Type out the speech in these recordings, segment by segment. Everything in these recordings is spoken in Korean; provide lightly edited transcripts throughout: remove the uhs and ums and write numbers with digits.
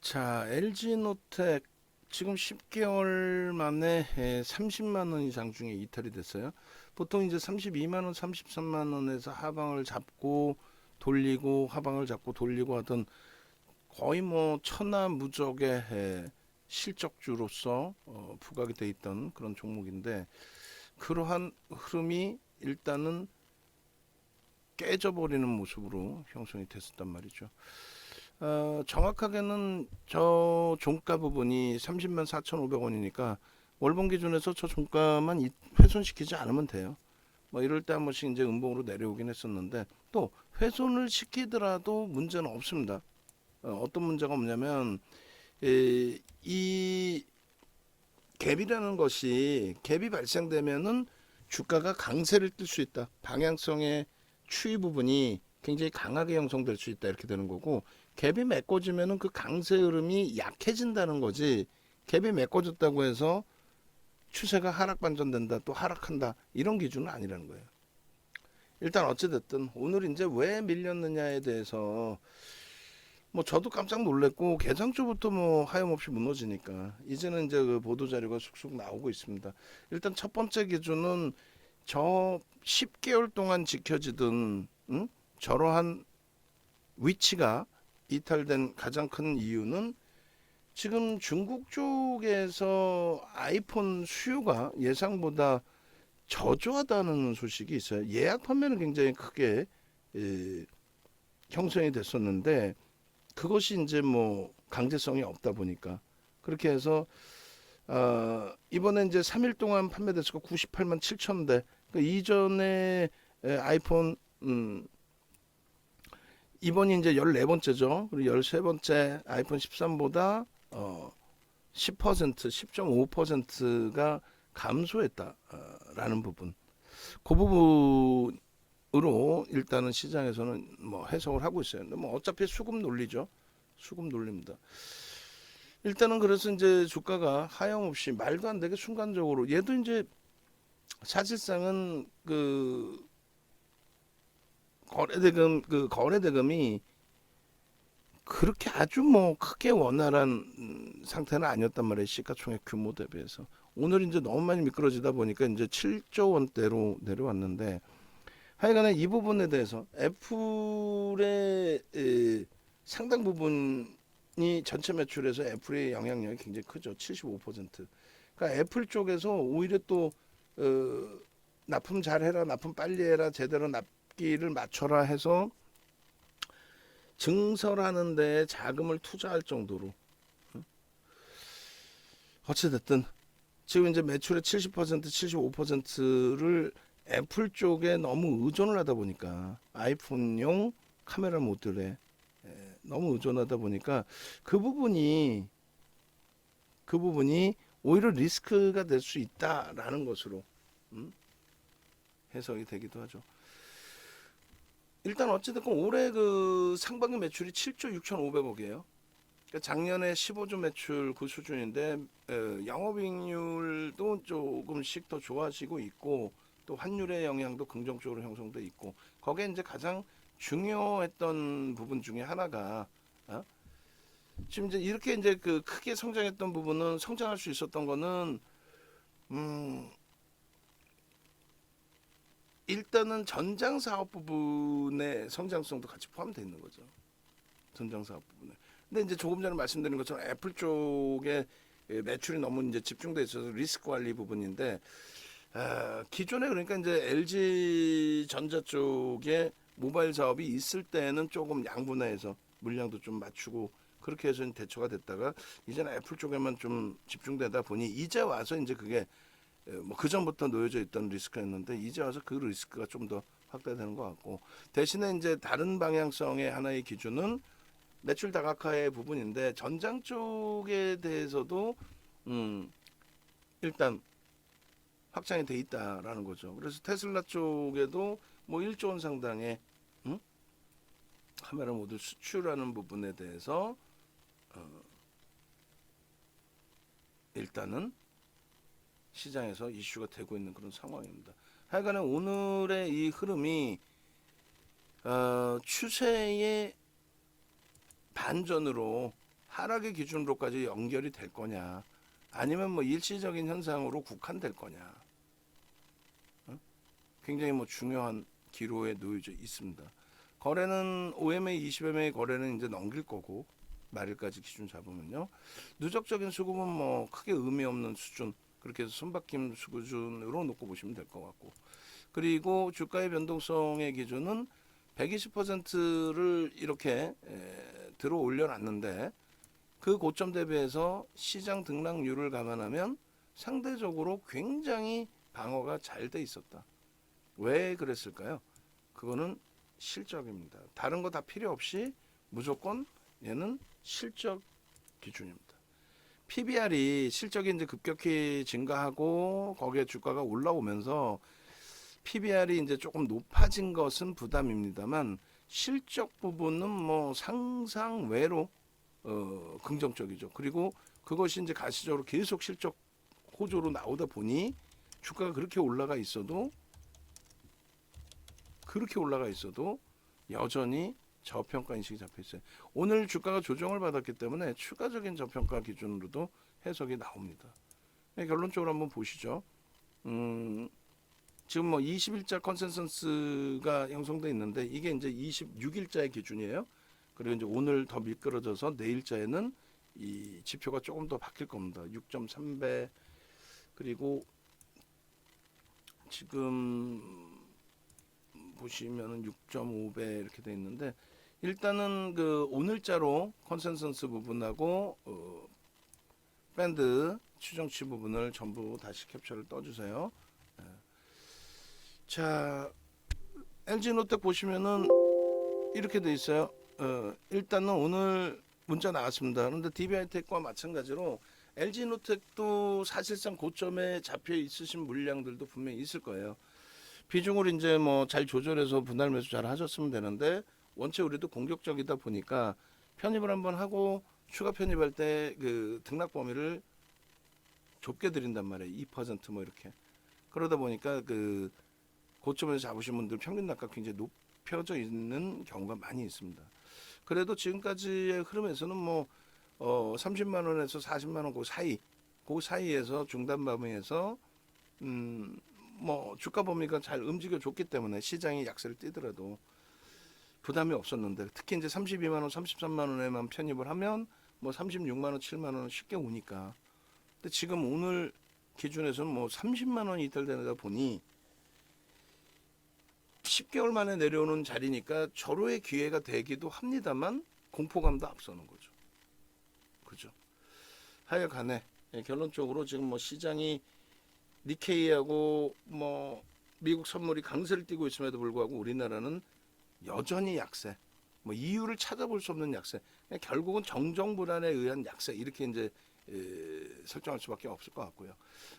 자, LG노텍 지금 10개월 만에 30만 원 이상 중에 이탈이 됐어요. 보통 이제 32만 원, 33만 원에서 하방을 잡고 돌리고 하방을 잡고 돌리고 하던 거의 뭐 천하무적의 실적주로서 부각이 돼 있던 그런 종목인데 그러한 흐름이 일단은 깨져버리는 모습으로 형성이 됐었단 말이죠. 정확하게는 저 종가 부분이 30만 4,500원이니까 월봉 기준에서 저 종가만 훼손시키지 않으면 돼요. 뭐 이럴 때 한 번씩 이제 음봉으로 내려오긴 했었는데 또 훼손을 시키더라도 문제는 없습니다. 어떤 문제가 없냐면 이 갭이라는 것이 갭이 발생되면은 주가가 강세를 띨 수 있다. 방향성의 추이 부분이 굉장히 강하게 형성될 수 있다. 이렇게 되는 거고 갭이 메꿔지면은 그 강세 흐름이 약해진다는 거지. 갭이 메꿔졌다고 해서 추세가 하락 반전된다, 또 하락한다 이런 기준은 아니라는 거예요. 일단 어찌됐든 오늘 이제 왜 밀렸느냐에 대해서 뭐 저도 깜짝 놀랐고 개장주부터 뭐 하염없이 무너지니까 이제는 이제 그 보도 자료가 쑥쑥 나오고 있습니다. 일단 첫 번째 기준은 저 10개월 동안 지켜지던 저러한 위치가 이탈된 가장 큰 이유는 지금 중국 쪽에서 아이폰 수요가 예상보다 저조하다는 소식이 있어요. 예약 판매는 굉장히 크게 에, 형성이 됐었는데 그것이 이제 뭐 강제성이 없다 보니까 그렇게 해서 이번에 이제 3일 동안 판매대수가 98만 7천 대. 그 이전에 아이폰 이번이 이제 14번째죠. 그리고 13번째 아이폰 13보다 10%, 10.5%가 감소했다라는 부분. 그 부분으로 일단은 시장에서는 뭐 해석을 하고 있어요. 근데 뭐 어차피 수급 논리죠. 수급 논리입니다. 일단은 그래서 이제 주가가 하염없이 말도 안 되게 순간적으로 얘도 이제 사실상은 그 거래대금이 그렇게 아주 뭐 크게 원활한 상태는 아니었단 말이에요. 시가총액 규모 대비해서. 오늘 이제 너무 많이 미끄러지다 보니까 이제 7조 원대로 내려왔는데 하여간에 이 부분에 대해서 애플의 상당 부분이 전체 매출에서 애플의 영향력이 굉장히 크죠. 75%. 그러니까 애플 쪽에서 오히려 또 납품 잘해라, 납품 빨리 해라, 제대로 납기를 맞춰라 해서 증설하는 데 자금을 투자할 정도로 어찌됐든 지금 이제 매출의 70%, 75%를 애플 쪽에 너무 의존을 하다 보니까 아이폰용 카메라 모듈에 너무 의존하다 보니까 그 부분이 그 부분이 오히려 리스크가 될 수 있다라는 것으로 해석이 되기도 하죠. 일단 어찌됐건 올해 그 상반기 매출이 7조 6,500억이에요. 그러니까 작년에 15조 매출 그 수준인데 영업이익률도 조금씩 더 좋아지고 있고 또 환율의 영향도 긍정적으로 형성돼 있고 거기에 이제 가장 중요했던 부분 중에 하나가 지금 이제 이렇게 이제 그 크게 성장했던 부분은 성장할 수 있었던 거는 음, 일단은 전장 사업 부분의 성장성도 같이 포함되어 있는 거죠. 전장 사업 부분에. 근데 이제 조금 전에 말씀드린 것처럼 애플 쪽에 매출이 너무 이제 집중돼 있어서 리스크 관리 부분인데 기존에 그러니까 이제 LG 전자 쪽에 모바일 사업이 있을 때는 조금 양분화해서 물량도 좀 맞추고 그렇게 해서 대처가 됐다가 이제는 애플 쪽에만 좀 집중되다 보니 이제 와서 이제 그게 뭐 그전부터 놓여져 있던 리스크였는데 이제 와서 그 리스크가 좀 더 확대되는 것 같고 대신에 이제 다른 방향성의 하나의 기준은 매출 다각화의 부분인데 전장 쪽에 대해서도 일단 확장이 돼 있다라는 거죠. 그래서 테슬라 쪽에도 뭐 1조 원 상당의 카메라 모듈 수출하는 부분에 대해서 일단은 시장에서 이슈가 되고 있는 그런 상황입니다. 하여간에 오늘의 이 흐름이 추세의 반전으로 하락의 기준으로까지 연결이 될 거냐, 아니면 뭐 일시적인 현상으로 국한될 거냐, 굉장히 뭐 중요한 기로에 놓여져 있습니다. 거래는 OMA, 20MA 거래는 이제 넘길 거고, 말일까지 기준 잡으면요. 누적적인 수급은 뭐 크게 의미 없는 수준, 그렇게 해서 손바뀜 수준으로 놓고 보시면 될 것 같고, 그리고 주가의 변동성의 기준은 120%를 이렇게 들어 올려놨는데, 그 고점 대비해서 시장 등락률을 감안하면 상대적으로 굉장히 방어가 잘 돼 있었다. 왜 그랬을까요? 그거는 실적입니다. 다른 거 다 필요 없이 무조건 얘는 실적 기준입니다. PBR이 실적이 이제 급격히 증가하고 거기에 주가가 올라오면서 PBR이 이제 조금 높아진 것은 부담입니다만, 실적 부분은 뭐 상상 외로 긍정적이죠. 그리고 그것이 이제 가시적으로 계속 실적 호조로 나오다 보니 주가가 그렇게 올라가 있어도 여전히 저평가 인식이 잡혀 있어요. 오늘 주가가 조정을 받았기 때문에 추가적인 저평가 기준으로도 해석이 나옵니다. 결론적으로 한번 보시죠. 지금 뭐 20일자 컨센서스가 형성돼 있는데, 이게 이제 26일자의 기준이에요. 그리고 이제 오늘 더 미끄러져서 내일자에는 이 지표가 조금 더 바뀔 겁니다. 6.3배, 그리고 지금 보시면은 6.5배 이렇게 돼 있는데, 일단은 그 오늘자로 컨센서스 부분하고 밴드 추정치 부분을 전부 다시 캡처를 떠주세요. 자, LG노텍 보시면은 이렇게 돼 있어요. 일단은 오늘 문자 나왔습니다. 그런데 DB하이텍과 마찬가지로 LG노텍도 사실상 고점에 잡혀 있으신 물량들도 분명히 있을 거예요. 비중을 이제 뭐 잘 조절해서 분할 매수 잘 하셨으면 되는데, 원체 우리도 공격적이다 보니까 편입을 한번 하고 추가 편입할 때 그 등락 범위를 좁게 드린단 말이에요. 2%뭐 이렇게. 그러다 보니까 그 고점에서 잡으신 분들 평균 낙가 굉장히 높여져 있는 경우가 많이 있습니다. 그래도 지금까지의 흐름에서는 뭐 30만 원에서 40만 원 그 사이에서 중단 범위에서 뭐 주가 범위가 잘 움직여 줬기 때문에 시장이 약세를 띄더라도 부담이 없었는데, 특히 이제 32만 원, 33만 원에만 편입을 하면 뭐 36만 원, 7만 원은 쉽게 오니까. 근데 지금 오늘 기준에서는 뭐 30만 원이 이탈되다 보니 10개월 만에 내려오는 자리니까 절호의 기회가 되기도 합니다만, 공포감도 앞서는 거죠. 그죠? 하여간에 결론적으로 지금 뭐 시장이 니케이하고 뭐 미국 선물이 강세를 띠고 있음에도 불구하고 우리나라는 여전히 약세. 뭐 이유를 찾아볼 수 없는 약세. 결국은 정정 불안에 의한 약세, 이렇게 이제 설정할 수밖에 없을 것 같고요.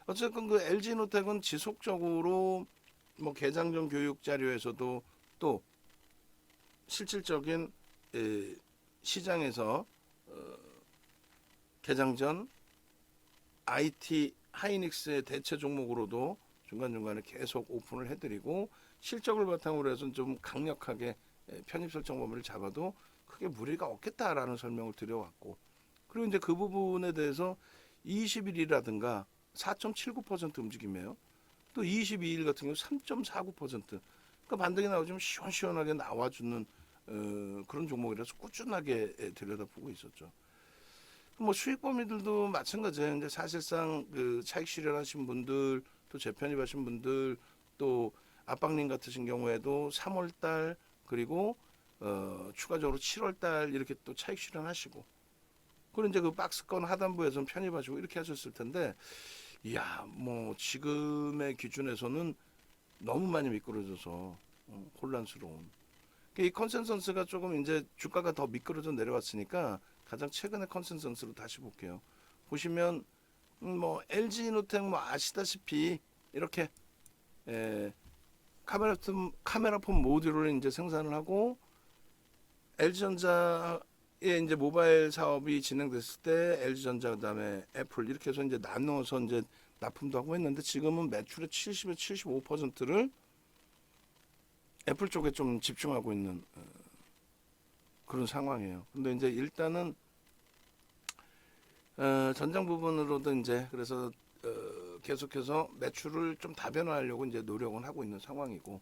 어쨌든 그 LG노텍은 지속적으로 뭐 개장 전 교육 자료에서도 또 실질적인 시장에서 개장 전 IT 하이닉스의 대체 종목으로도 중간중간에 계속 오픈을 해드리고, 실적을 바탕으로 해서 좀 강력하게 편입 설정 범위를 잡아도 크게 무리가 없겠다라는 설명을 드려왔고, 그리고 이제 그 부분에 대해서 20일이라든가 4.79% 움직임이에요. 또 22일 같은 경우 3.49%. 그러니까 반등이 나오지만 시원시원하게 나와주는 그런 종목이라서 꾸준하게 들여다보고 있었죠. 뭐 수익 범위들도 마찬가지예요. 이제 사실상 그 차익 실현하신 분들, 또 재편입하신 분들, 또 압박님 같으신 경우에도 3월달 그리고 추가적으로 7월달 이렇게 또 차익 실현하시고, 그리고 이제 그 박스권 하단부에서는 편입하시고 이렇게 하셨을 텐데, 이야 뭐 지금의 기준에서는 너무 많이 미끄러져서 혼란스러운. 이 컨센서스가 조금 이제 주가가 더 미끄러져 내려왔으니까 가장 최근의 컨센서스로 다시 볼게요. 보시면 뭐 LG노텍 뭐 아시다시피 이렇게 카메라폰 모듈을 이제 생산을 하고, LG전자의 이제 모바일 사업이 진행됐을 때 LG전자 그다음에 애플 이렇게 해서 이제 나눠서 이제 납품도 하고 했는데, 지금은 매출의 70에서 75%를 애플 쪽에 좀 집중하고 있는 그런 상황이에요. 근데 이제 일단은 전장 부분으로도 이제 그래서 계속해서 매출을 좀 다변화하려고 이제 노력은 하고 있는 상황이고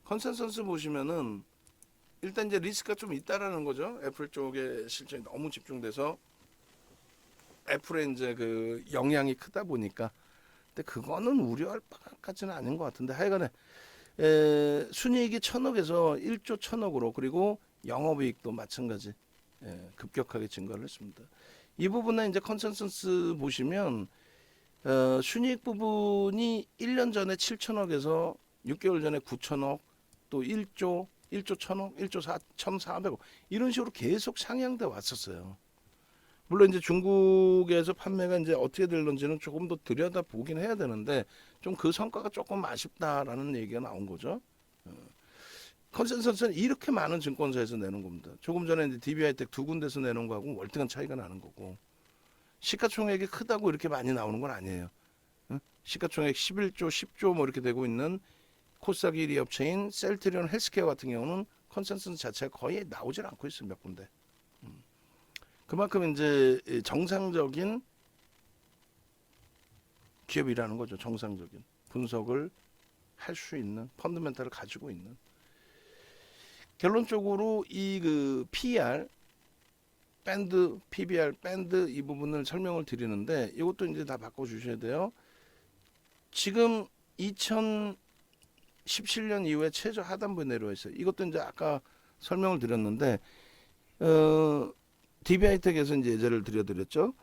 컨센서스 보시면은 일단 이제 리스크가 좀 있다라는 거죠. 애플 쪽에 실적이 너무 집중돼서 애플에 이제 그 영향이 크다 보니까 근데 그거는 우려할 바까지는 아닌 것 같은데 하여간에 순이익이 1,000억에서 1조 1,000억으로 그리고 영업이익도 마찬가지 급격하게 증가를 했습니다. 이 부분에 이제 컨센서스 보시면 순이익 부분이 1년 전에 7천억에서 6개월 전에 9천억 또 1조 1조 1,000억 1조 1,400억 이런 식으로 계속 상향돼 왔었어요. 물론 이제 중국에서 판매가 이제 어떻게 될런지는 조금 더 들여다 보긴 해야 되는데 좀 그 성과가 조금 아쉽다라는 얘기가 나온 거죠. 컨센서스는 이렇게 많은 증권사에서 내는 겁니다. 조금 전에 이제 DB하이텍 두 군데서 내는 거하고 월등한 차이가 나는 거고 시가총액이 크다고 이렇게 많이 나오는 건 아니에요. 시가총액 11조, 10조 뭐 이렇게 되고 있는 코스닥 1위 업체인 셀트리온 헬스케어 같은 경우는 컨센서스 자체가 거의 나오질 않고 있어요. 몇 군데. 그만큼 이제 정상적인 기업이라는 거죠. 정상적인 분석을 할 수 있는 펀더멘탈을 가지고 있는 결론적으로 이 그 PER 밴드 PBR 밴드 이 부분을 설명을 드리는데 이것도 이제 다 바꿔 주셔야 돼요. 지금 2017년 이후에 최저 하단부에 내려와 있어요. 이것도 이제 아까 설명을 드렸는데 DB하이텍에서 이제 예제를 드렸죠.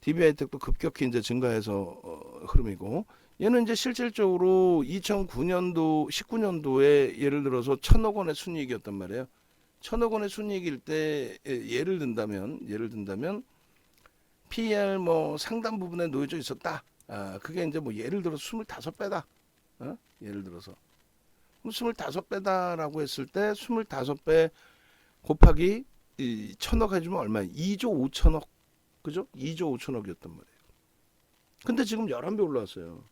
DB하이텍도 급격히 이제 증가해서 흐름이고 얘는 이제 실질적으로 2009년도 19년도에 예를 들어서 1,000억 원의 순이익이었단 말이에요. 1,000억 원의 순이익일 때 예를 든다면 PER 뭐 상단 부분에 놓여져 있었다. 그게 이제 뭐 예를 들어서 25배다. 예를 들어서 25배다라고 했을 때 25배 곱하기 1,000억 해주면 얼마야? 2조 5천억. 그죠? 2조 5천억이었단 말이에요. 근데 지금 11배 올라왔어요.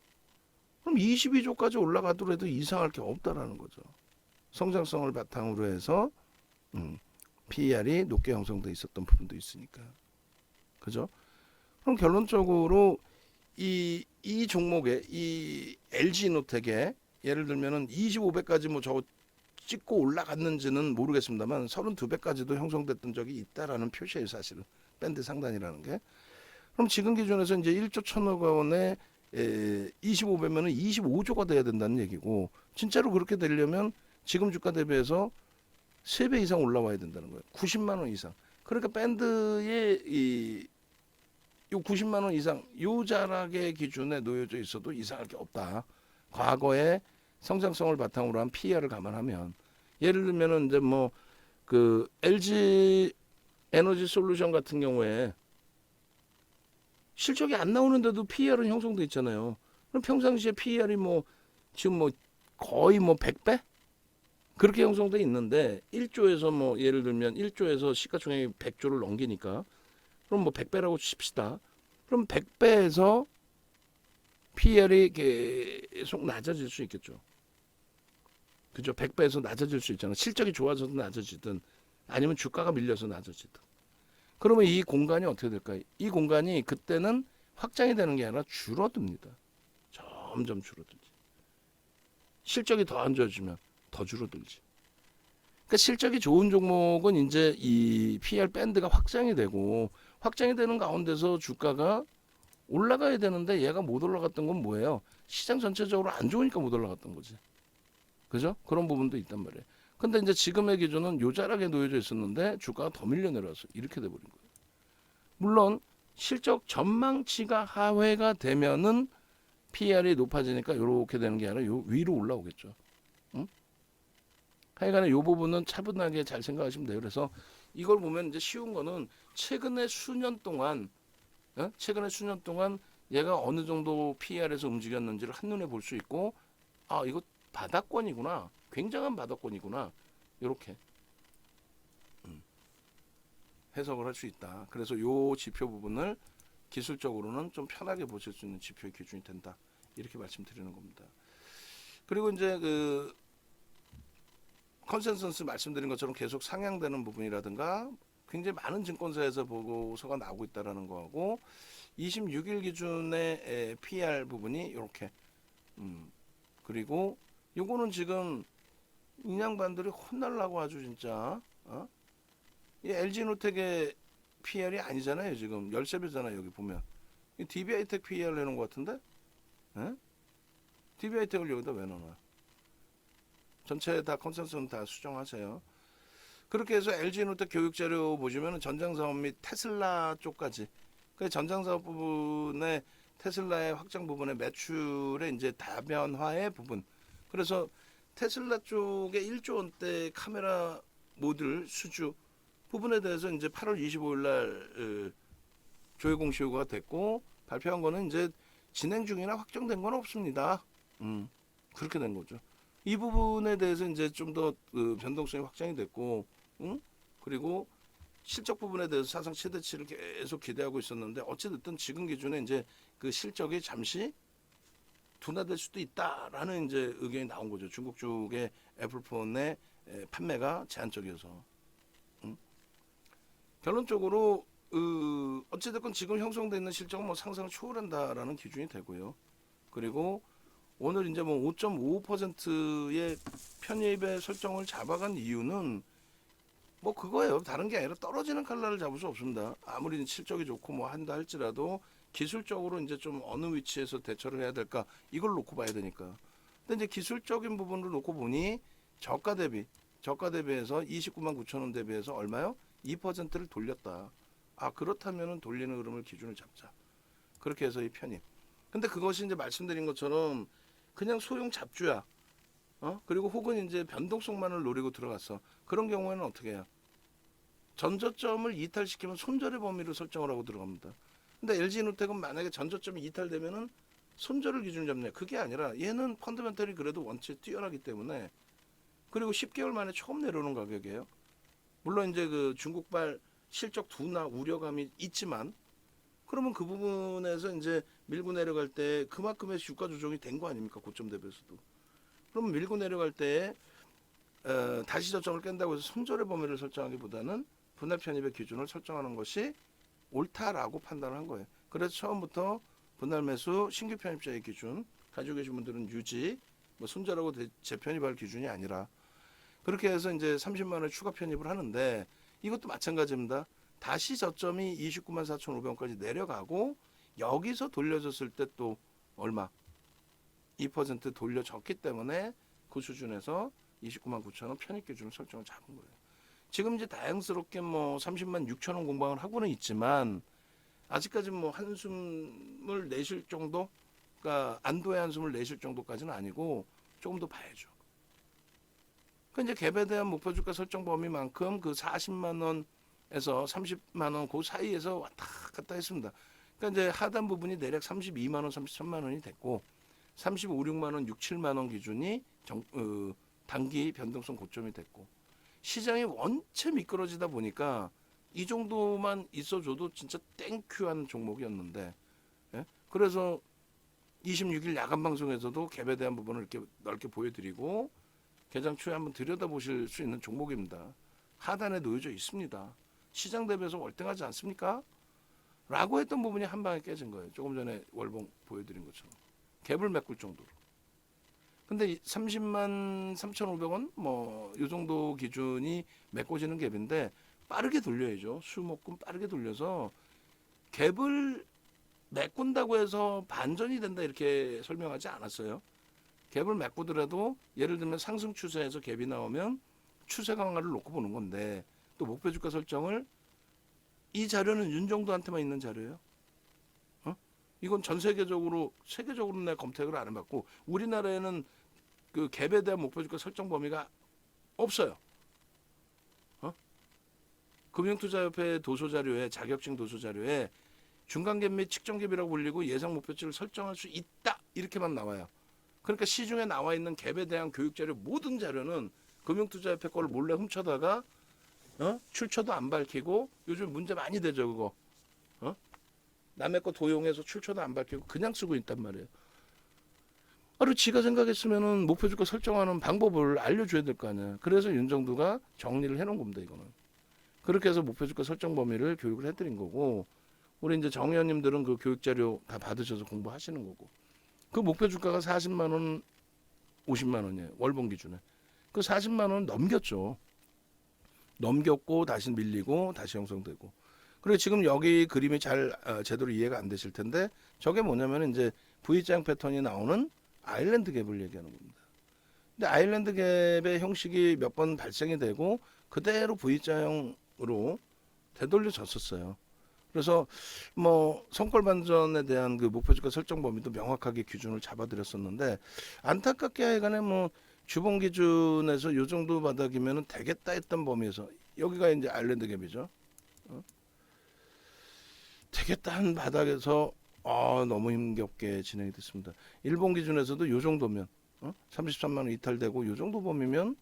그럼 22조까지 올라가더라도 이상할 게 없다라는 거죠. 성장성을 바탕으로 해서 PER이 높게 형성돼 있었던 부분도 있으니까. 그죠? 그럼 결론적으로 이 종목에 이 LG노텍에 예를 들면은 25배까지 뭐 저거 찍고 올라갔는지는 모르겠습니다만 32배까지도 형성됐던 적이 있다라는 표시예요, 사실은. 밴드 상단이라는 게. 그럼 지금 기준에서 이제 1조 1,000억 원에 25배면은 25조가 돼야 된다는 얘기고 진짜로 그렇게 되려면 지금 주가 대비해서 3배 이상 올라와야 된다는 거예요. 90만 원 이상. 그러니까 밴드의 요 90만 원 이상 요 자락의 기준에 놓여져 있어도 이상할 게 없다. 과거의 성장성을 바탕으로 한 PER을 감안하면 예를 들면은 이제 뭐 그 LG 에너지 솔루션 같은 경우에 실적이 안 나오는데도 PER은 형성돼 있잖아요. 그럼 평상시에 PER이 뭐 지금 뭐 거의 뭐 100배? 그렇게 형성돼 있는데 1조에서 뭐 예를 들면 1조에서 시가총액이 100조를 넘기니까 그럼 뭐 100배라고 칩시다. 그럼 100배에서 PER이 계속 낮아질 수 있겠죠. 그죠? 100배에서 낮아질 수 있잖아. 실적이 좋아져도 낮아지든 아니면 주가가 밀려서 낮아지든. 그러면 이 공간이 어떻게 될까요? 이 공간이 그때는 확장이 되는 게 아니라 줄어듭니다. 점점 줄어들지. 실적이 더 안 좋아지면 더 줄어들지. 그러니까 실적이 좋은 종목은 이제 이 PER 밴드가 확장이 되고 확장이 되는 가운데서 주가가 올라가야 되는데 얘가 못 올라갔던 건 뭐예요? 시장 전체적으로 안 좋으니까 못 올라갔던 거지. 그죠? 그런 부분도 있단 말이에요. 근데 이제 지금의 기준은 요 자락에 놓여져 있었는데 주가가 더 밀려 내려서 이렇게 돼버린 거예요. 물론 실적 전망치가 하회가 되면은 PER이 높아지니까 이렇게 되는 게 아니라 요 위로 올라오겠죠. 응? 하여간에 요 부분은 차분하게 잘 생각하시면 돼요. 그래서 이걸 보면 이제 쉬운 거는 최근에 수년 동안 얘가 어느 정도 PER에서 움직였는지를 한눈에 볼 수 있고 아 이거 바닥권이구나. 굉장한 바닥권이구나. 이렇게 해석을 할 수 있다. 그래서 요 지표 부분을 기술적으로는 좀 편하게 보실 수 있는 지표의 기준이 된다. 이렇게 말씀드리는 겁니다. 그리고 이제 그 컨센서스 말씀드린 것처럼 계속 상향되는 부분이라든가 굉장히 많은 증권사에서 보고서가 나오고 있다라는 거하고 26일 기준의 PER 부분이 이렇게 그리고 요거는 지금 인양반들이 혼날라고 아주 진짜 이 LG노텍의 PER이 아니잖아요. 지금 13배잖아요. 여기 보면 DB하이텍 PER 내는 것 같은데 DB하이텍을 여기다 왜 넣어놔? 전체 다 컨센서스는 다 수정하세요. 그렇게 해서 LG노텍 교육자료 보시면 전장사업 및 테슬라 쪽까지 그 전장사업 부분의 테슬라의 확장 부분의 매출의 이제 다변화의 부분. 그래서 테슬라 쪽에 1조 원대 카메라 모듈 수주 부분에 대해서 이제 8월 25일 날 조회 공시효가 됐고 발표한 거는 이제 진행 중이나 확정된 건 없습니다. 그렇게 된 거죠. 이 부분에 대해서 이제 좀 더 변동성이 확장이 됐고, 그리고 실적 부분에 대해서 사상 최대치를 계속 기대하고 있었는데 어찌됐든 지금 기준에 이제 그 실적이 잠시 둔화될 수도 있다라는 이제 의견이 나온 거죠. 중국 쪽의 애플폰의 판매가 제한적이어서. 결론적으로 어찌됐건 지금 형성되어 있는 실적은 뭐 상상을 초월한다라는 기준이 되고요. 그리고 오늘 이제 뭐 5.55%의 편입의 설정을 잡아간 이유는 뭐 그거예요. 다른 게 아니라 떨어지는 칼날을 잡을 수 없습니다. 아무리 실적이 좋고 뭐 한다 할지라도 기술적으로 이제 좀 어느 위치에서 대처를 해야 될까 이걸 놓고 봐야 되니까. 근데 이제 기술적인 부분을 놓고 보니 저가 대비해서 29만 9천 원 대비해서 얼마요? 2%를 돌렸다. 아 그렇다면은 돌리는 흐름을 기준을 잡자. 그렇게 해서 이 편입. 근데 그것이 이제 말씀드린 것처럼 그냥 소형 잡주야. 그리고 혹은 이제 변동성만을 노리고 들어갔어. 그런 경우에는 어떻게 해요? 전저점을 이탈시키면 손절의 범위로 설정을 하고 들어갑니다. 근데 LG노텍은 만약에 전저점이 이탈되면은 손절을 기준 잡냐? 그게 아니라 얘는 펀더멘털이 그래도 원체 뛰어나기 때문에 그리고 10개월 만에 처음 내려오는 가격이에요. 물론 이제 그 중국발 실적 둔화 우려감이 있지만 그러면 그 부분에서 이제 밀고 내려갈 때 그만큼의 주가 조정이 된 거 아닙니까? 고점 대비해서도. 그럼 밀고 내려갈 때 다시 저점을 깬다고 해서 손절의 범위를 설정하기보다는 분할 편입의 기준을 설정하는 것이 옳다라고 판단을 한 거예요. 그래서 처음부터 분할 매수 신규 편입자의 기준 가지고 계신 분들은 유지 뭐 손절하고 재편입할 기준이 아니라 그렇게 해서 이제 30만 원에 추가 편입을 하는데 이것도 마찬가지입니다. 다시 저점이 29만 4,500원까지 내려가고 여기서 돌려줬을 때 또 얼마? 2% 돌려줬기 때문에 그 수준에서 29만 9천 원 편입 기준을 설정을 잡은 거예요. 지금 이제 다양스럽게 뭐 30만 6천 원 공방을 하고는 있지만 아직까지 뭐 한숨을 내쉴 정도, 그러니까 안도의 한숨을 내쉴 정도까지는 아니고 조금 더 봐야죠. 그 이제 갭에 대한 목표 주가 설정 범위만큼 그 40만 원에서 30만 원 그 사이에서 왔다 갔다 했습니다. 그러니까 이제 하단 부분이 대략 32만 원, 33만 원이 됐고 35, 6만 원, 6, 7만 원 기준이 단기 변동성 고점이 됐고 시장이 원체 미끄러지다 보니까 이 정도만 있어줘도 진짜 땡큐한 종목이었는데 예? 그래서 26일 야간 방송에서도 갭에 대한 부분을 이렇게 넓게 보여드리고 개장 초에 한번 들여다보실 수 있는 종목입니다. 하단에 놓여져 있습니다. 시장 대비해서 월등하지 않습니까? 라고 했던 부분이 한 방에 깨진 거예요. 조금 전에 월봉 보여드린 것처럼. 갭을 메꿀 정도로. 근데 30만 3,500원 뭐 이 정도 기준이 메꿔지는 갭인데 빠르게 돌려야죠. 수목금 빠르게 돌려서 갭을 메꾼다고 해서 반전이 된다 이렇게 설명하지 않았어요. 갭을 메꾸더라도 예를 들면 상승 추세에서 갭이 나오면 추세 강화를 놓고 보는 건데 또 목표 주가 설정을 이 자료는 윤정도한테만 있는 자료예요. 이건 전 세계적으로 내가 검색을 안 해봤고 우리나라에는 그 갭에 대한 목표 주가 설정 범위가 없어요. 금융투자협회 도서자료에 자격증 도서자료에 중간갭 및 측정갭이라고 불리고 예상 목표치를 설정할 수 있다 이렇게만 나와요. 그러니까 시중에 나와 있는 갭에 대한 교육자료 모든 자료는 금융투자협회 거를 몰래 훔쳐다가 출처도 안 밝히고 요즘 문제 많이 되죠 그거. 남의 거 도용해서 출처도 안 밝히고 그냥 쓰고 있단 말이에요. 그리고 지가 생각했으면은 목표 주가 설정하는 방법을 알려줘야 될 거 아니야. 그래서 윤정두가 정리를 해놓은 겁니다 이거는. 그렇게 해서 목표 주가 설정 범위를 교육을 해드린 거고, 우리 이제 정 의원님들은 그 교육 자료 다 받으셔서 공부하시는 거고, 그 목표 주가가 40만 원, 50만 원이에요. 월봉 기준에. 그 40만 원 넘겼죠. 넘겼고 다시 밀리고 다시 형성되고. 그리고 지금 여기 그림이 잘 제대로 이해가 안 되실 텐데, 저게 뭐냐면 이제 V자형 패턴이 나오는 아일랜드 갭을 얘기하는 겁니다. 근데 아일랜드 갭의 형식이 몇 번 발생이 되고 그대로 V자형으로 되돌려졌었어요. 그래서 뭐 성골 반전에 대한 그 목표주가 설정 범위도 명확하게 기준을 잡아드렸었는데, 안타깝게 하여간에 뭐 주봉 기준에서 요 정도 바닥이면은 되겠다 했던 범위에서, 여기가 이제 아일랜드 갭이죠. 되겠다 한 바닥에서 너무 힘겹게 진행이 됐습니다. 일본 기준에서도 요 정도면 33만 원 이탈되고 요 정도 범위면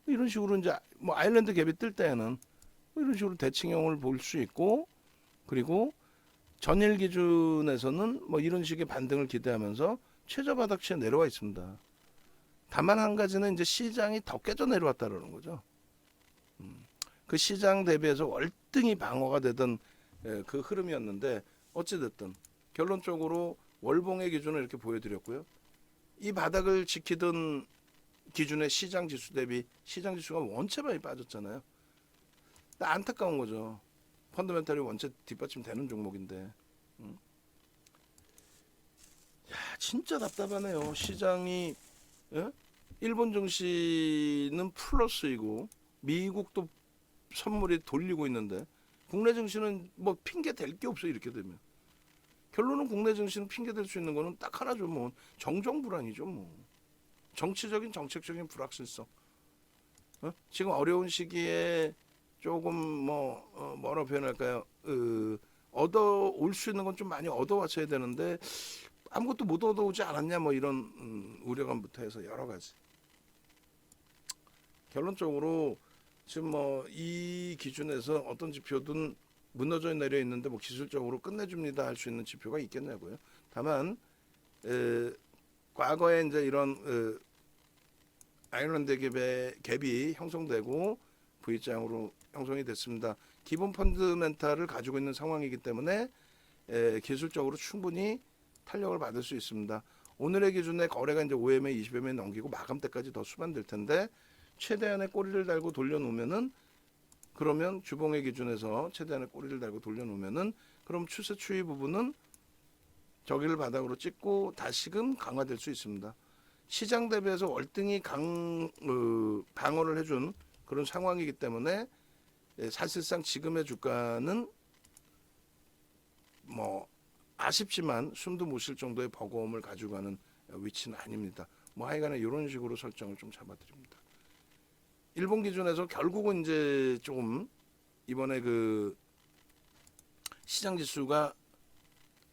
이런 식으로 이제 뭐 아일랜드 갭이 뜰 때에는 뭐 이런 식으로 대칭형을 볼 수 있고, 그리고 전일 기준에서는 뭐 이런 식의 반등을 기대하면서 최저 바닥치에 내려와 있습니다. 다만 한 가지는 이제 시장이 더 깨져 내려왔다는 거죠. 그 시장 대비해서 월등히 방어가 되던 그 흐름이었는데, 어찌됐든 결론적으로 월봉의 기준을 이렇게 보여드렸고요. 이 바닥을 지키던 기준의 시장 지수 대비 시장 지수가 원체 많이 빠졌잖아요. 안타까운 거죠. 펀더멘탈이 원체 뒷받침되는 종목인데, 진짜 답답하네요. 시장이, 예? 일본 증시는 플러스이고 미국도 선물이 돌리고 있는데, 국내 증시는 뭐 핑계 댈 게 없어요. 이렇게 되면 결론은 국내 증시는 핑계 댈 수 있는 거는 딱 하나죠. 뭐 정정 불안이죠. 뭐 정치적인 정책적인 불확실성. 지금 어려운 시기에 조금 뭐라 표현할까요? 얻어 올 수 있는 건 좀 많이 얻어 왔어야 되는데 아무것도 못 얻어 오지 않았냐, 뭐 이런 우려감부터 해서 여러 가지. 결론적으로 지금 뭐 이 기준에서 어떤 지표든 무너져 내려 있는데 뭐 기술적으로 끝내줍니다 할 수 있는 지표가 있겠냐고요. 다만 과거에 이제 이런 아일랜드 갭이 형성되고 V자형으로 형성이 됐습니다. 기본 펀드멘탈을 가지고 있는 상황이기 때문에 기술적으로 충분히 탄력을 받을 수 있습니다. 오늘의 기준에 거래가 이제 5MA, 20MA 넘기고 마감 때까지 더 수반될 텐데, 최대한의 꼬리를 달고 돌려놓으면은, 그러면 주봉의 기준에서 최대한의 꼬리를 달고 돌려놓으면은, 그럼 추세 추이 부분은 저기를 바닥으로 찍고 다시금 강화될 수 있습니다. 시장 대비해서 월등히 방어를 해준 그런 상황이기 때문에 사실상 지금의 주가는 뭐 아쉽지만 숨도 못 쉴 정도의 버거움을 가지고 가는 위치는 아닙니다. 뭐 하여간에 이런 식으로 설정을 좀 잡아드립니다. 일본 기준에서 결국은 이제 조금 이번에 그 시장 지수가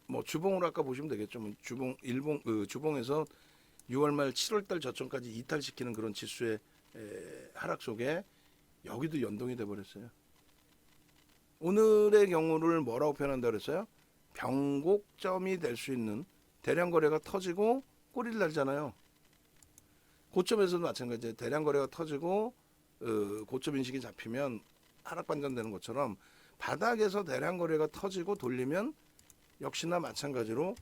뭐 주봉으로 아까 보시면 되겠죠. 일본 주봉에서 6월 말 7월 달 저점까지 이탈시키는 그런 지수의 하락 속에 여기도 연동이 돼 버렸어요. 오늘의 경우를 뭐라고 표현한다 그랬어요? 변곡점이 될 수 있는 대량 거래가 터지고 꼬리를 달잖아요. 고점에서도 마찬가지예요. 대량 거래가 터지고 고점 인식이 잡히면 하락 반전되는 것처럼, 바닥에서 대량 거래가 터지고 돌리면 역시나 마찬가지로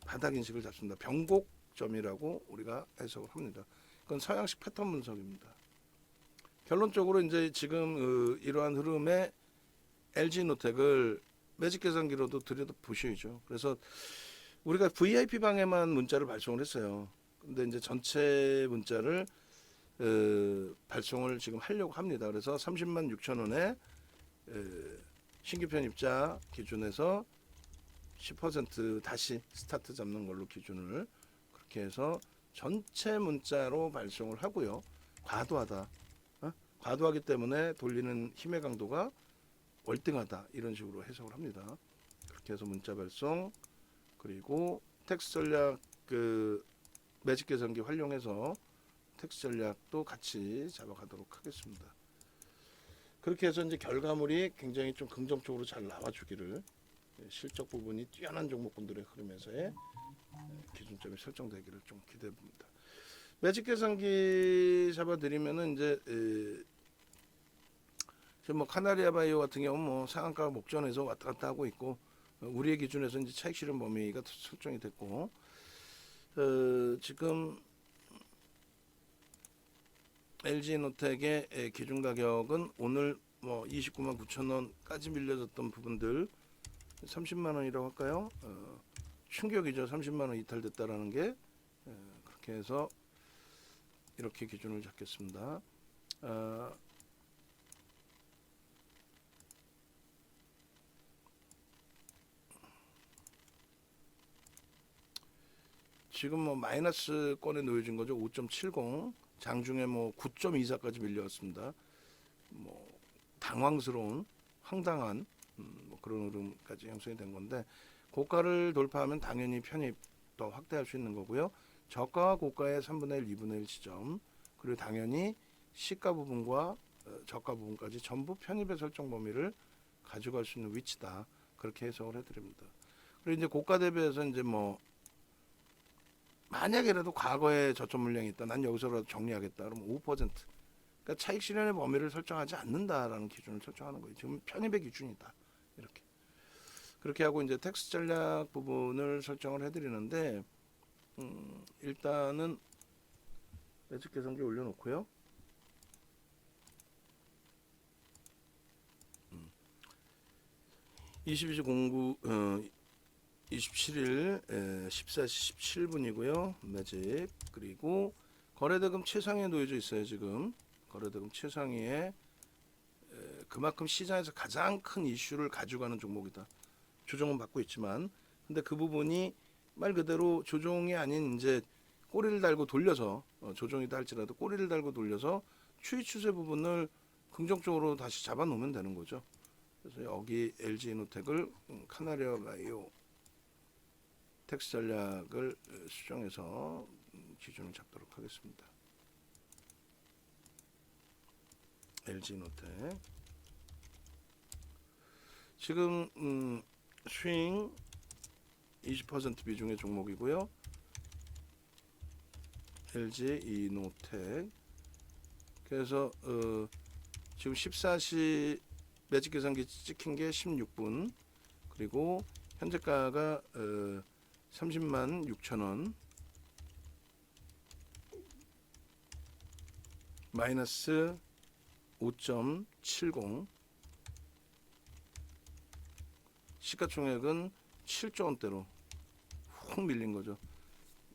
바닥 인식을 잡습니다. 변곡점이라고 우리가 해석을 합니다. 그건 서양식 패턴 분석입니다. 결론적으로 이제 지금 이러한 흐름에 LG노텍을 매직 계산기로도 들여다보셔야죠. 그래서 우리가 VIP 방에만 문자를 발송을 했어요. 근데 이제 전체 문자를 발송을 지금 하려고 합니다. 그래서 30만 6천 원에 신규 편입자 기준에서 10% 다시 스타트 잡는 걸로 기준을 그렇게 해서 전체 문자로 발송을 하고요. 과도하다. 과도하기 때문에 돌리는 힘의 강도가 월등하다, 이런 식으로 해석을 합니다. 그렇게 해서 문자 발송, 그리고 텍스 전략 매직 계산기 활용해서 텍스 전략도 같이 잡아가도록 하겠습니다. 그렇게 해서 이제 결과물이 굉장히 좀 긍정적으로 잘 나와주기를, 실적 부분이 뛰어난 종목군들의 흐름에서의 기준점이 설정되기를 좀 기대해 봅니다. 매직 계산기 잡아드리면은 이제 지금 뭐 카나리아 바이오 같은 경우는 뭐 상한가 목전에서 왔다 갔다 하고 있고 우리의 기준에서 이제 차익 실현 범위가 설정이 됐고 지금 LG노텍의 기준 가격은 오늘 뭐 29만 9천 원까지 밀려졌던 부분들 30만 원이라고 할까요? 충격이죠. 30만 원 이탈됐다라는 게 그렇게 해서 이렇게 기준을 잡겠습니다. 지금 뭐 마이너스권에 놓여진 거죠. 5.70 장중에 뭐 9.24까지 밀려왔습니다. 뭐 당황스러운 황당한 뭐 그런 흐름까지 형성이 된 건데 고가를 돌파하면 당연히 편입 더 확대할 수 있는 거고요. 저가와 고가의 3분의 1, 2분의 1 지점 그리고 당연히 시가 부분과 저가 부분까지 전부 편입의 설정 범위를 가져갈 수 있는 위치다. 그렇게 해석을 해드립니다. 그리고 이제 고가 대비해서 이제 뭐 만약에라도 과거에 저점 물량이 있다. 난 여기서라도 정리하겠다. 그러면 5%. 그러니까 차익 실현의 범위를 설정하지 않는다라는 기준을 설정하는 거예요. 지금 편입의 기준이다. 이렇게. 그렇게 하고 이제 텍스 전략 부분을 설정을 해드리는데 일단은 매직 계산기 올려놓고요. 22시 27일 14시 17분이고요. 매직 그리고 거래대금 최상위에 놓여져 있어요. 지금 거래대금 최상위에 그만큼 시장에서 가장 큰 이슈를 가져가는 종목이다. 조정은 받고 있지만 근데 그 부분이 말 그대로 조정이 아닌 이제 꼬리를 달고 돌려서 조정이다 할지라도 꼬리를 달고 돌려서 추이 추세 부분을 긍정적으로 다시 잡아놓으면 되는 거죠. 그래서 여기 LG노텍을 카나리아 바이오 텍스 전략을 수정해서 기준을 잡도록 하겠습니다. LG노텍 지금 스윙 20% 비중의 종목이고요. LG노텍 그래서 지금 14시 매직 계산기 찍힌 게 16분 그리고 현재가가 30만 6천 원 마이너스 5.70 시가총액은 7조 원대로 훅 밀린 거죠.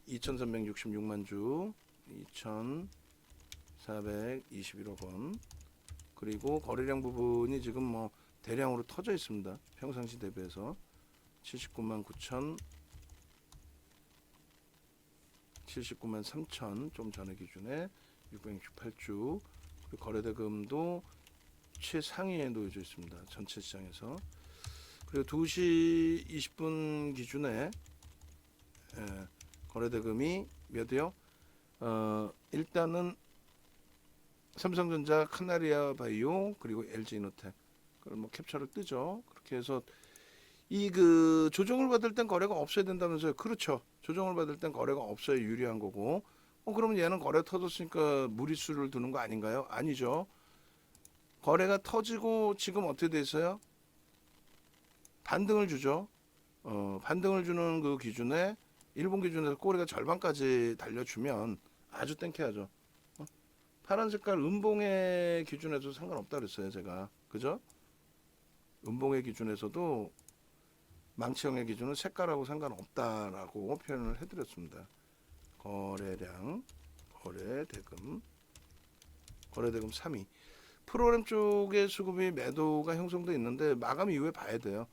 2,366만 주 2,421억 원 그리고 거래량 부분이 지금 뭐 대량으로 터져 있습니다. 평상시 대비해서 79만 9천 79만 3천 좀 전에 기준에 668주 그리고 거래대금도 최상위에 놓여져 있습니다. 전체 시장에서 그리고 2시 20분 기준에 거래대금이 몇이요? 일단은 삼성전자, 카나리아 바이오 그리고 LG노텍 그걸 뭐 캡처를 뜨죠. 그렇게 해서 이 그 조정을 받을 땐 거래가 없어야 된다면서요. 그렇죠. 조정을 받을 땐 거래가 없어야 유리한 거고 그러면 얘는 거래 터졌으니까 무리수를 두는 거 아닌가요? 아니죠. 거래가 터지고 지금 어떻게 돼 있어요? 반등을 주죠. 반등을 주는 그 기준에 일본 기준에서 꼬리가 절반까지 달려주면 아주 땡큐하죠. 파란 색깔 음봉의 기준에서 상관없다 그랬어요. 제가. 그죠? 음봉의 기준에서도 망치형의 기준은 색깔하고 상관없다라고 표현을 해드렸습니다. 거래량, 거래대금 3위. 프로그램 쪽의 수급이 매도가 형성돼 있는데 마감 이후에 봐야 돼요.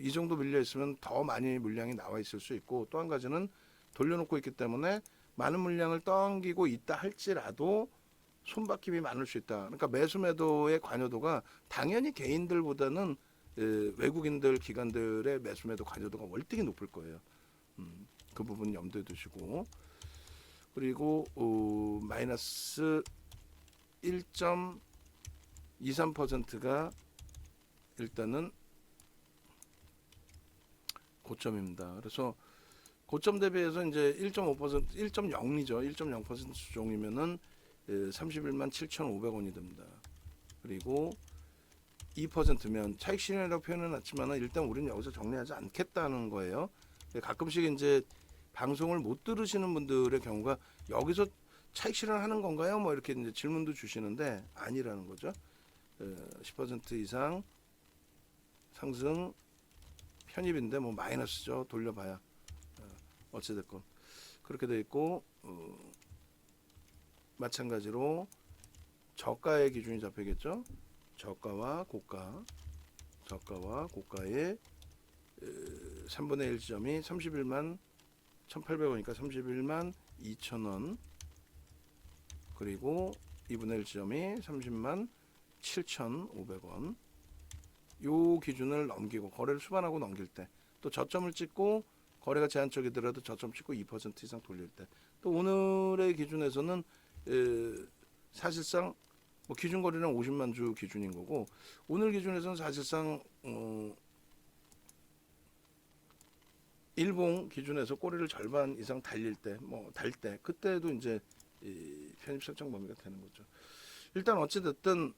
이 정도 밀려 있으면 더 많이 물량이 나와 있을 수 있고 또 한 가지는 돌려놓고 있기 때문에 많은 물량을 당기고 있다 할지라도 손바뀜이 많을 수 있다. 그러니까 매수 매도의 관여도가 당연히 개인들보다는 외국인들 기관들의 매수 매도 관여도가 월등히 높을 거예요. 그 부분 염두에 두시고 그리고 마이너스 1.23%가 일단은 고점입니다. 그래서 고점 대비해서 이제 1.5%, 1.0이죠. 1.0% 수종이면은 31만 7,500원이 됩니다. 그리고 2%면 차익 실현이라고 표현해 놨지만 일단 우리는 여기서 정리하지 않겠다는 거예요. 가끔씩 이제 방송을 못 들으시는 분들의 경우가 여기서 차익 실현하는 건가요? 뭐 이렇게 이제 질문도 주시는데 아니라는 거죠. 10% 이상 상승 편입인데 뭐 마이너스죠. 돌려봐야 어찌됐건 그렇게 돼 있고 마찬가지로 저가의 기준이 잡히겠죠. 저가와 고가의 3분의 1 지점이 31만 1,800원이니까 31만 2천원, 그리고 2분의 1 지점이 30만 7,500원. 요 기준을 넘기고 거래를 수반하고 넘길 때, 또 저점을 찍고 거래가 제한적이더라도 저점 찍고 2% 이상 돌릴 때, 또 오늘의 기준에서는 사실상 뭐 기준 거래는 50만 주 기준인 거고, 오늘 기준에서는 사실상 일봉 기준에서 꼬리를 절반 이상 달릴 때, 달 때, 그때도 이제 편입 설정 범위가 되는 거죠. 일단 어찌됐든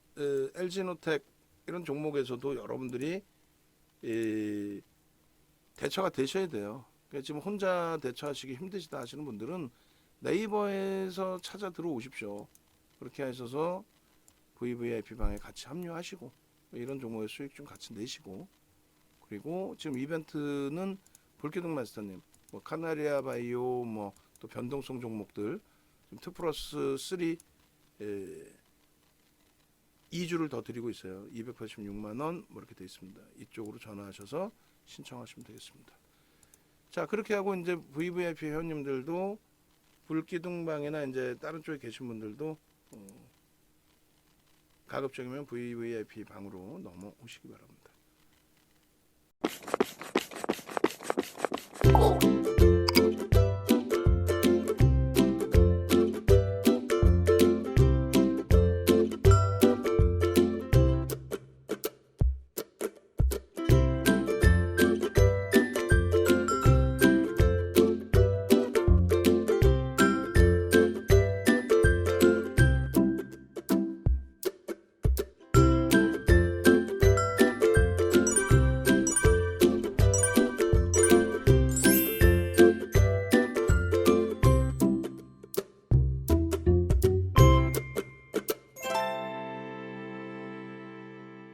LG노텍 이런 종목에서도 여러분들이 대처가 되셔야 돼요. 그러니까 지금 혼자 대처하시기 힘드시다 하시는 분들은 네이버에서 찾아 들어오십시오. 그렇게 하셔서 VVIP 방에 같이 합류하시고 이런 종목의 수익 좀 같이 내시고, 그리고 지금 이벤트는 불기둥 마스터님, 뭐 카나리아 바이오, 뭐 또 변동성 종목들 지금 2 플러스 3 2주를 더 드리고 있어요. 286만 원 뭐 이렇게 돼 있습니다. 이쪽으로 전화하셔서 신청하시면 되겠습니다. 자, 그렇게 하고 이제 VVIP 회원님들도 불기둥방이나 이제 다른 쪽에 계신 분들도 가급적이면 VVIP 방으로 넘어오시기 바랍니다.